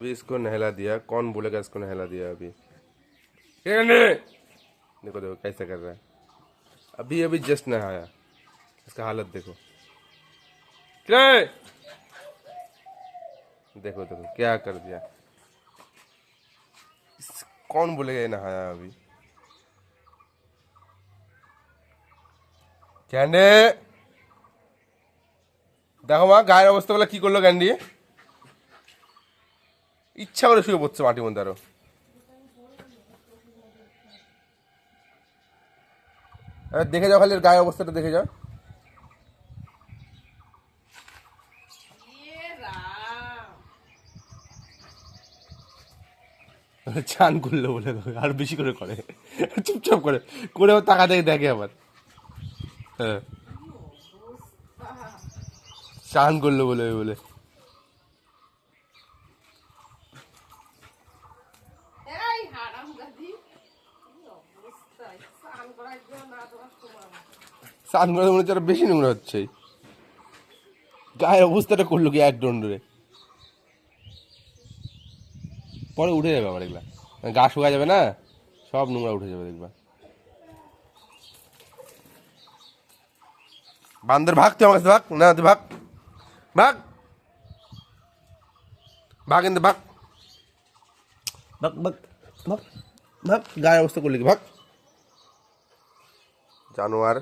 अभी इसको नहला दिया। कौन बोलेगा इसको नहला दिया अभी? देखो देखो कैसे कर रहा है। अभी अभी जस्ट नहाया। इसका हालत देखो। क्या देखो देखो क्या कर दिया। कौन बोलेगा ये नहाया अभी? ক্যান্ডে দেখো মা গায়ের অবস্থাগুলো কি করলো ক্যান্ডি। ইচ্ছা করে শুয়ে পড়ছে মাটির মধ্যে আরো। দেখে যাও খালি গায়ের অবস্থাটা দেখে যাও। চান করলো বলে আর বেশি করে করে চুপচাপ করে করে ও টাকা দেখে দেখে আবার। হ্যাঁ চান করলো বলে বলে স্নান করে মনে হচ্ছে বেশি নোংরা হচ্ছে। গায়ের অবস্থাটা করলো কি এক দণ্ডরে। পরে উঠে যাবে আবার এগুলা, গা শুকা যাবে না, সব নোংরা উঠে যাবে দেখবা। বান্দর ভাগ, তুই আমার কাছে ভাগ না, তুই ভাগ ভাগ ভাগ কিন্তু ভাগ ভাগ ভাগ ভাগ ভাগ। গায়ের অবস্থা করলি কি, ভাগ জানোয়ার।